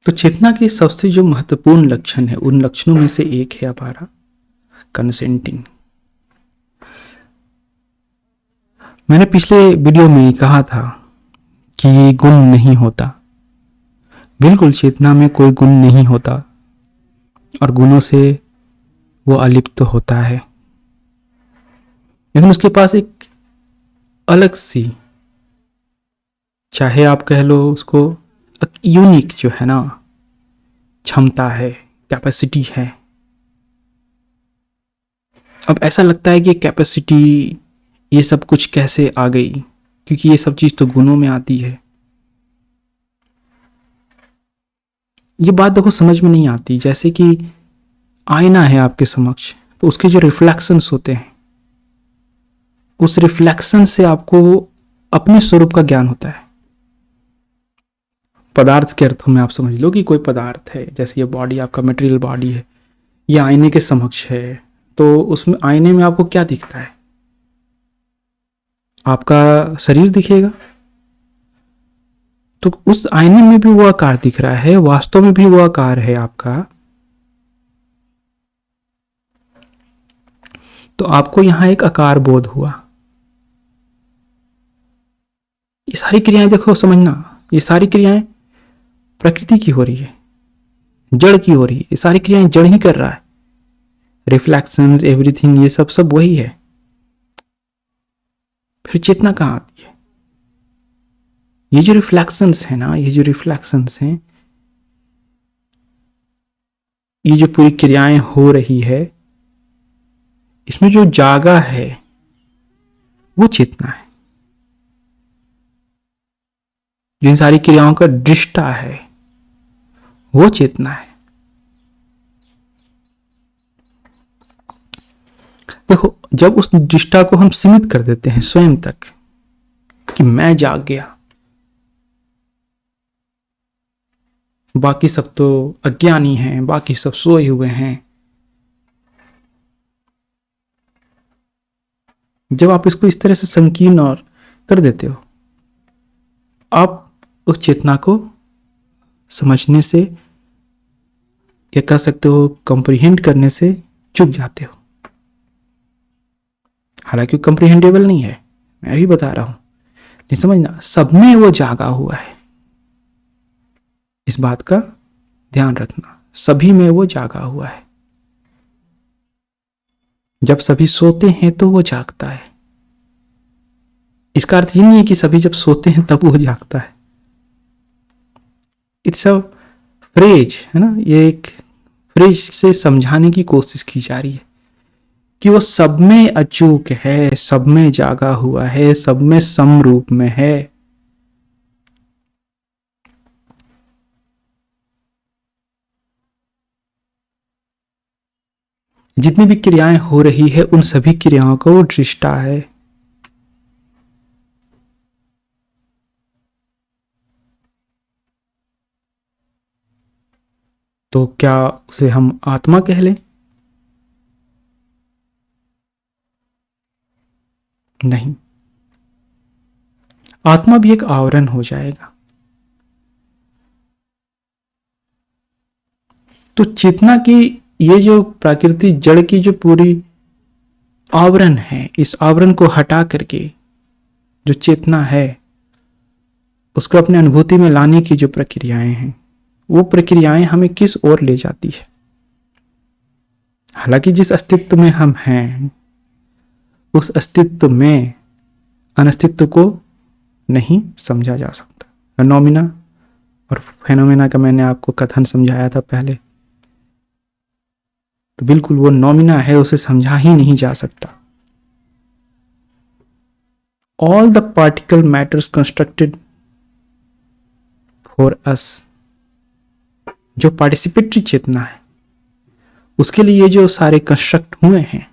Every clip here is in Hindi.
तो चेतना के सबसे जो महत्वपूर्ण लक्षण है, उन लक्षणों में से एक है हमारा कंसेंटिंग। मैंने पिछले वीडियो में कहा था कि गुण नहीं होता। बिल्कुल चेतना में कोई गुण नहीं होता और गुणों से वो अलिप्त होता है, लेकिन उसके पास एक अलग सी, चाहे आप कह लो उसको यूनिक जो है ना, क्षमता है, कैपेसिटी है। अब ऐसा लगता है कि कैपेसिटी, ये सब कुछ कैसे आ गई, क्योंकि ये सब चीज तो गुणों में आती है। ये बात देखो समझ में नहीं आती। जैसे कि आईना है आपके समक्ष, तो उसके जो रिफ्लेक्शंस होते हैं, उस रिफ्लेक्शन से आपको अपने स्वरूप का ज्ञान होता है। पदार्थ के अर्थों में आप समझ लो कि कोई पदार्थ है, जैसे ये बॉडी, आपका मटेरियल बॉडी है, ये आईने के समक्ष है, तो उसमें आईने में आपको क्या दिखता है? आपका शरीर दिखेगा। तो उस आईने में भी वो आकार दिख रहा है, वास्तव में भी वो आकार है आपका। तो आपको यहां एक आकार बोध हुआ। ये सारी क्रियाएं देखो, समझना, ये सारी क्रियाएं प्रकृति की हो रही है, जड़ की हो रही है। ये सारी क्रियाएं जड़ ही कर रहा है। रिफ्लेक्शंस, एवरीथिंग, ये सब वही है। फिर चेतना कहां आती है? ये जो रिफ्लेक्शंस है ना, ये जो रिफ्लेक्शंस हैं, ये जो पूरी क्रियाएं हो रही है, इसमें जो जागा है वो चेतना है। जिन सारी क्रियाओं का दृष्टा है वो चेतना है। देखो, जब उस दृष्टा को हम सीमित कर देते हैं स्वयं तक कि मैं जाग गया, बाकी सब तो अज्ञानी हैं, बाकी सब सोए हुए हैं, जब आप इसको इस तरह से संकीर्ण और कर देते हो, आप उस चेतना को समझने से, या कह सकते हो कंप्रीहेंड करने से चूक जाते हो। हालांकि कंप्रीहेंडेबल नहीं है, मैं भी बता रहा हूं, नहीं समझना, सब में वो जागा हुआ है। इस बात का ध्यान रखना, सभी में वो जागा हुआ है। जब सभी सोते हैं तो वो जागता है। इसका अर्थ ये नहीं है कि सभी जब सोते हैं तब वो जागता है। इट्स अ फ्रेज है ना, ये एक फ्रेज से समझाने की कोशिश की जा रही है कि वो सब में अचूक है, सब में जागा हुआ है, सब में समरूप में है। जितनी भी क्रियाएं हो रही है, उन सभी क्रियाओं का वो दृष्टा है। तो क्या उसे हम आत्मा कह लें? नहीं, आत्मा भी एक आवरण हो जाएगा। तो चेतना की ये जो प्रकृति, जड़ की जो पूरी आवरण है, इस आवरण को हटा करके जो चेतना है, उसको अपने अनुभूति में लाने की जो प्रक्रियाएं हैं, वो प्रक्रियाएं हमें किस ओर ले जाती है? हालांकि जिस अस्तित्व में हम हैं, उस अस्तित्व में अनस्तित्व को नहीं समझा जा सकता। नॉमिना और फेनोमेना का मैंने आपको कथन समझाया था पहले, तो बिल्कुल वो नॉमिना है, उसे समझा ही नहीं जा सकता। All the particle matters constructed for us, जो पार्टिसिपेटरी चेतना है, उसके लिए ये जो सारे कंस्ट्रक्ट हुए हैं,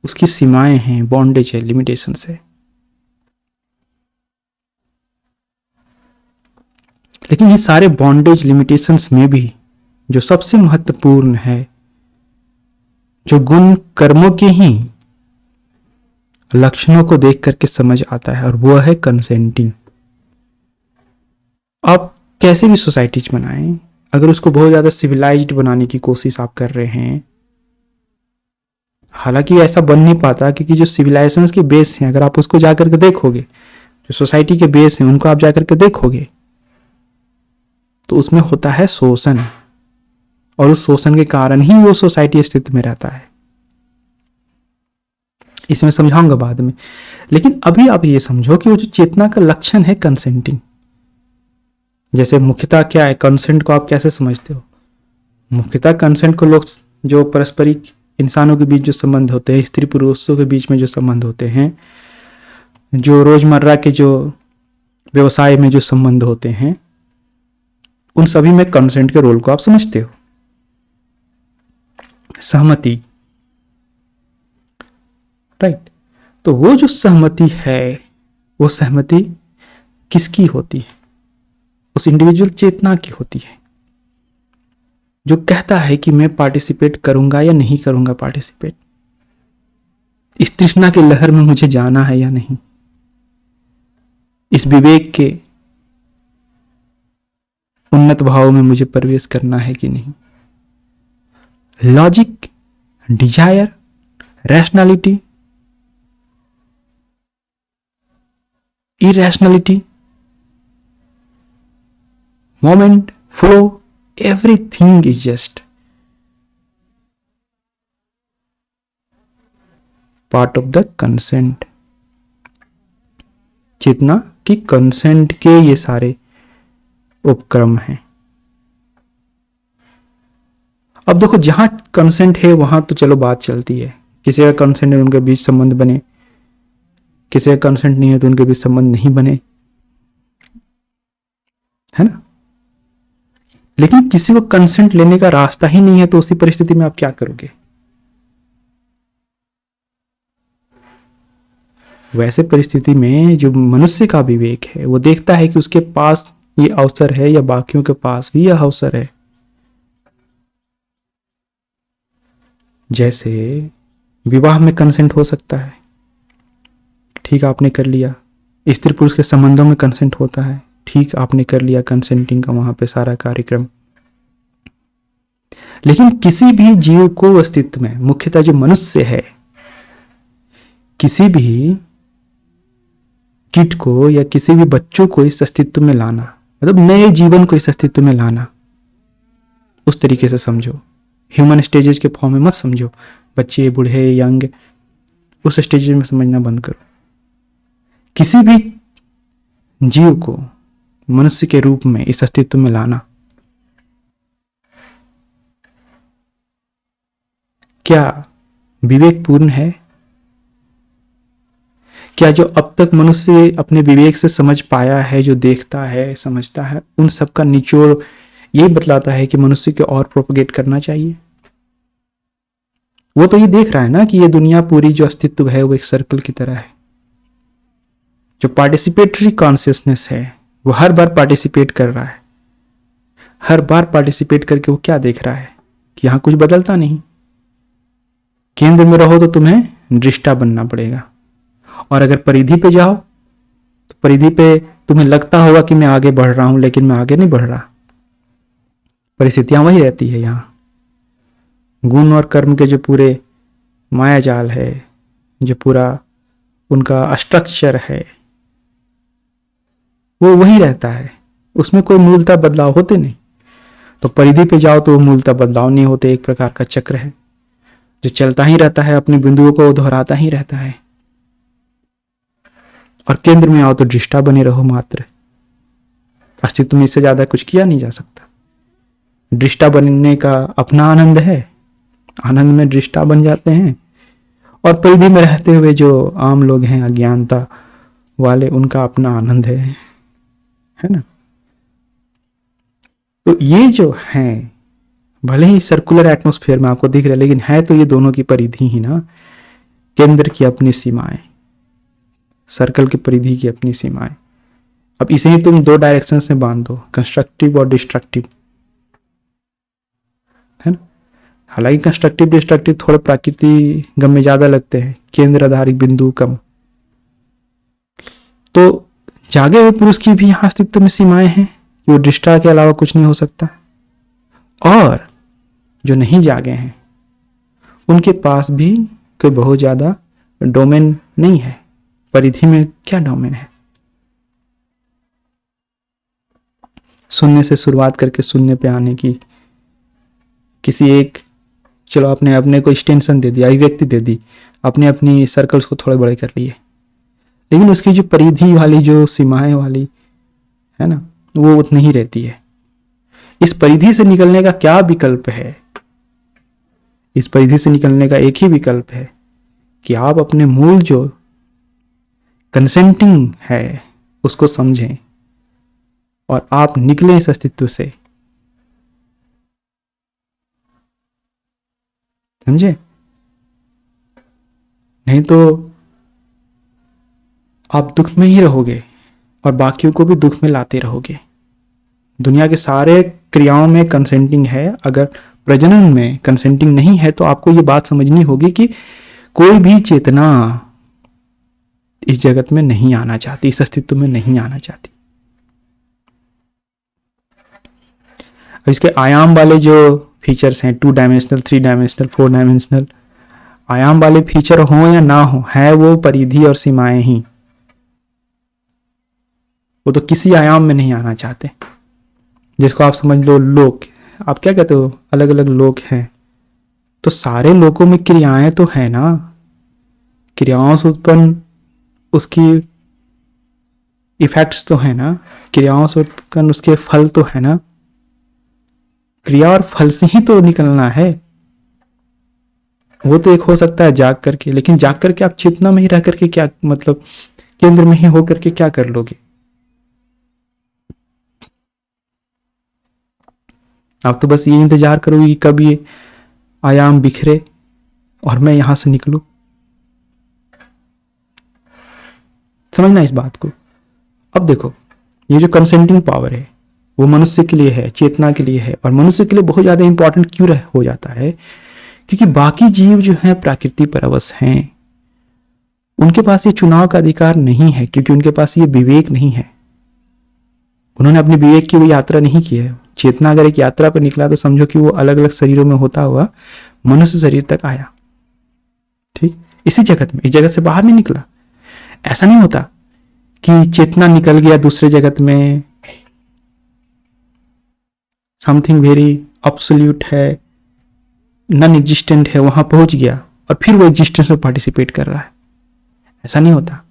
उसकी सीमाएं हैं, बॉन्डेज है, लिमिटेशंस है। लेकिन ये सारे बॉन्डेज, लिमिटेशंस में भी जो सबसे महत्वपूर्ण है, जो गुण कर्मों के ही लक्षणों को देख करके समझ आता है, और वो है कंसेंटिंग। आप कैसे भी सोसाइटीज बनाएं, अगर उसको बहुत ज़्यादा सिविलाइज्ड बनाने की कोशिश आप कर रहे हैं, हालांकि ऐसा बन नहीं पाता, क्योंकि जो सिविलाइजेशंस के बेस हैं, अगर आप उसको जाकर के देखोगे, जो सोसाइटी के बेस हैं उनको आप जाकर के देखोगे, तो उसमें होता है शोषण, और उस शोषण के कारण ही वो सोसाइटी अस्तित्व में रहता है। इसमें समझाऊंगा बाद में, लेकिन अभी आप ये समझो कि वो जो चेतना का लक्षण है कंसेंटिंग, जैसे मुख्यतः क्या है, कंसेंट को आप कैसे समझते हो? मुख्यतः कंसेंट को लोग जो पारस्परिक इंसानों के बीच जो संबंध होते हैं, स्त्री पुरुषों के बीच में जो संबंध होते हैं, जो रोजमर्रा के जो व्यवसाय में जो संबंध होते हैं, उन सभी में कंसेंट के रोल को आप समझते हो। सहमति, राइट। तो वो जो सहमति है, वो सहमति किसकी होती है? उस इंडिविजुअल चेतना की होती है, जो कहता है कि मैं पार्टिसिपेट करूंगा या नहीं करूंगा पार्टिसिपेट, इस तृष्णा के लहर में मुझे जाना है या नहीं, इस विवेक के उन्नत भाव में मुझे प्रवेश करना है कि नहीं। Logic, desire, rationality, irrationality, moment, flow, everything is just part of the consent। चेतना की कंसेंट के ये सारे उपक्रम हैं। अब देखो, जहां कंसेंट है वहां तो चलो बात चलती है, किसी का कंसेंट है उनके बीच संबंध बने, किसी का कंसेंट नहीं है तो उनके बीच संबंध नहीं बने, है ना। लेकिन किसी को कंसेंट लेने का रास्ता ही नहीं है, तो उसी परिस्थिति में आप क्या करोगे? वैसे परिस्थिति में जो मनुष्य का विवेक है वो देखता है कि उसके पास ये अवसर है या बाकियों के पास भी यह अवसर है। जैसे विवाह में कंसेंट हो सकता है, ठीक आपने कर लिया। स्त्री पुरुष के संबंधों में कंसेंट होता है, ठीक आपने कर लिया कंसेंटिंग का वहां पे सारा कार्यक्रम। लेकिन किसी भी जीव को अस्तित्व में, मुख्यतः जो मनुष्य है, किसी भी किट को या किसी भी बच्चों को इस अस्तित्व में लाना, मतलब नए जीवन को इस अस्तित्व में लाना, उस तरीके से समझो। ह्यूमन स्टेजेस के फॉर्म में मत समझो, बच्चे, बूढ़े, यंग, उस स्टेज में समझना बंद करो। किसी भी जीव को मनुष्य के रूप में इस अस्तित्व में लाना, क्या विवेकपूर्ण है? क्या जो अब तक मनुष्य अपने विवेक से समझ पाया है, जो देखता है, समझता है, उन सब का निचोड़ ये बतलाता है कि मनुष्य को और प्रोपगेट करना चाहिए? वो तो ये देख रहा है ना कि ये दुनिया पूरी जो अस्तित्व है वो एक सर्कल की तरह है। जो पार्टिसिपेटरी कॉन्शियसनेस है वो हर बार पार्टिसिपेट कर रहा है। हर बार पार्टिसिपेट करके वो क्या देख रहा है कि यहां कुछ बदलता नहीं। केंद्र में रहो तो तुम्हें दृष्टा बनना पड़ेगा, और अगर परिधि पे जाओ तो परिधि पे तुम्हें लगता होगा कि मैं आगे बढ़ रहा हूं, लेकिन मैं आगे नहीं बढ़ रहा। परिस्थितियां वही रहती है। यहां गुण और कर्म के जो पूरे माया जाल है, जो पूरा उनका स्ट्रक्चर है, वो वही रहता है, उसमें कोई मूलतः बदलाव होते नहीं। तो परिधि पे जाओ तो मूलतः बदलाव नहीं होते, एक प्रकार का चक्र है जो चलता ही रहता है, अपनी बिंदुओं को दोहराता ही रहता है। और केंद्र में आओ तो दृष्टा बने रहो मात्र। अस्तित्व में इससे ज्यादा कुछ किया नहीं जा सकता। दृष्टा बनने का अपना आनंद है, आनंद में दृष्टा बन जाते हैं। और परिधि में रहते हुए जो आम लोग हैं, अज्ञानता वाले, उनका अपना आनंद है ना। तो ये जो हैं, भले ही सर्कुलर एटमॉस्फेयर में आपको दिख रहा है, लेकिन है तो ये दोनों की परिधि ही ना। केंद्र की अपनी सीमाएं, सर्कल की परिधि की अपनी सीमाएं। अब इसे ही तुम दो डायरेक्शंस में बांध दो, कंस्ट्रक्टिव और डिस्ट्रक्टिव, है ना। हालांकि कंस्ट्रक्टिव डिस्ट्रक्टिव थोड़े प्राकृति गम में ज्यादा लगते हैं, केंद्र आधारित बिंदु कम। तो जागे हुए पुरुष की भी यहां अस्तित्व में सीमाएं हैं, कि वो दृष्टा के अलावा कुछ नहीं हो सकता। और जो नहीं जागे हैं उनके पास भी कोई बहुत ज़्यादा डोमेन नहीं है। परिधि में क्या डोमेन है? शून्य से शुरुआत करके शून्य पे आने की, किसी एक, चलो आपने अपने को एक्सटेंशन दे दिया, अभिव्यक्ति दे दी, अपने अपनी सर्कल्स को थोड़े बड़े कर लिए, लेकिन उसकी जो परिधि वाली, जो सीमाएं वाली है ना, वो उतनी ही रहती है। इस परिधि से निकलने का क्या विकल्प है? इस परिधि से निकलने का एक ही विकल्प है कि आप अपने मूल जो कंसेंटिंग है उसको समझें और आप निकलें इस अस्तित्व से। समझे? नहीं तो आप दुख में ही रहोगे और बाकियों को भी दुख में लाते रहोगे। दुनिया के सारे क्रियाओं में कंसेंटिंग है, अगर प्रजनन में कंसेंटिंग नहीं है तो आपको ये बात समझनी होगी कि कोई भी चेतना इस जगत में नहीं आना चाहती, इस अस्तित्व में नहीं आना चाहती। अब इसके आयाम वाले जो फीचर्स हैं, 2 डायमेंशनल, 3 डायमेंशनल, 4 डायमेंशनल, आयाम वाले फीचर हो या ना हो, है वो परिधि और सीमाएं ही। वो तो किसी आयाम में नहीं आना चाहते। जिसको आप समझ लो लोक, आप क्या कहते हो, अलग अलग लोक हैं, तो सारे लोकों में क्रियाएं तो है ना। क्रियाओं से उत्पन्न उसकी इफेक्ट्स तो है ना, क्रियाओं से उत्पन्न उसके फल तो है ना। क्रिया और फल से ही तो निकलना है। वो तो एक हो सकता है जाग करके, लेकिन जाग करके आप चेतना में ही रह करके क्या मतलब, केंद्र में ही हो करके क्या कर लोगे? आप तो बस ये इंतजार करोगे कि कब ये आयाम बिखरे और मैं यहां से निकलूं। समझना इस बात को। अब देखो, ये जो कंसेंटिंग पावर है वो मनुष्य के लिए है, चेतना के लिए है, और मनुष्य के लिए बहुत ज्यादा इंपॉर्टेंट क्यों हो जाता है? क्योंकि बाकी जीव जो है प्रकृति परवश हैं, उनके पास ये चुनाव का अधिकार नहीं है, क्योंकि उनके पास ये विवेक नहीं है। उन्होंने अपने विवेक की वो यात्रा नहीं की है। चेतना अगर एक यात्रा पर निकला तो समझो कि वो अलग अलग शरीरों में होता हुआ मनुष्य शरीर तक आया। ठीक, इसी जगत में, इस जगत से बाहर नहीं निकला। ऐसा नहीं होता कि चेतना निकल गया दूसरे जगत में, समथिंग वेरी एब्सोल्यूट है, नॉन एग्जिस्टेंट है, वहां पहुंच गया और फिर वो एग्जिस्टेंस में पार्टिसिपेट कर रहा है। ऐसा नहीं होता।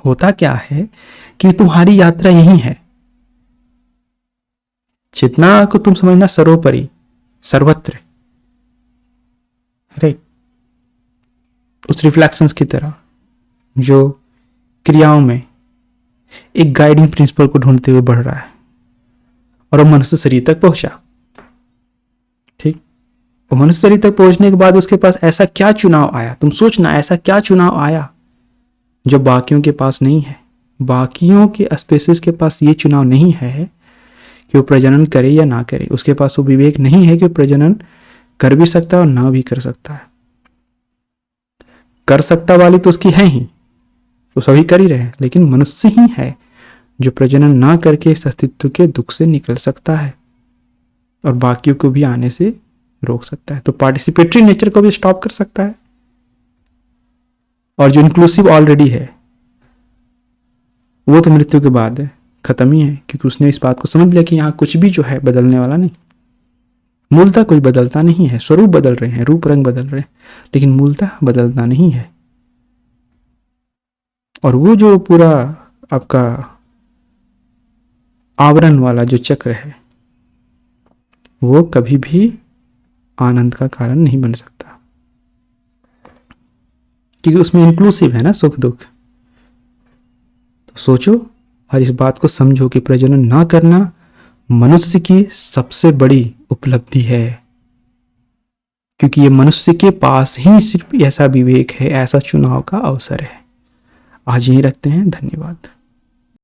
होता क्या है कि तुम्हारी यात्रा यही है। चेतना को तुम समझना सर्वोपरि, सर्वत्र, राइट, उस रिफ्लेक्शंस की तरह जो क्रियाओं में एक गाइडिंग प्रिंसिपल को ढूंढते हुए बढ़ रहा है और वो मनुष्य शरीर तक पहुंचा। ठीक, वो मनुष्य शरीर तक पहुंचने के बाद उसके पास ऐसा क्या चुनाव आया? तुम सोचना, ऐसा क्या चुनाव आया जो बाकियों के पास नहीं है? बाकियों के स्पेसिस के पास ये चुनाव नहीं है कि वो प्रजनन करे या ना करे। उसके पास वो विवेक नहीं है कि वो प्रजनन कर भी सकता है और ना भी कर सकता है। कर सकता वाली तो उसकी है ही, तो सभी कर ही रहे हैं, लेकिन मनुष्य ही है जो प्रजनन ना करके इस अस्तित्व के दुख से निकल सकता है और बाकियों को भी आने से रोक सकता है। तो पार्टिसिपेटरी नेचर को भी स्टॉप कर सकता है, और जो इंक्लूसिव ऑलरेडी है वो तो मृत्यु के बाद खत्म ही है, क्योंकि उसने इस बात को समझ लिया कि यहाँ कुछ भी जो है बदलने वाला नहीं। मूलतः कोई बदलता नहीं है। स्वरूप बदल रहे हैं, रूप रंग बदल रहे हैं, लेकिन मूलतः बदलता नहीं है। और वो जो पूरा आपका आवरण वाला जो चक्र है वो कभी भी आनंद का कारण नहीं बन सकता, क्योंकि उसमें इंक्लूसिव है ना सुख दुख। तो सोचो और इस बात को समझो कि प्रजनन ना करना मनुष्य की सबसे बड़ी उपलब्धि है, क्योंकि ये मनुष्य के पास ही सिर्फ ऐसा विवेक है, ऐसा चुनाव का अवसर है। आज यहीं रखते हैं। धन्यवाद।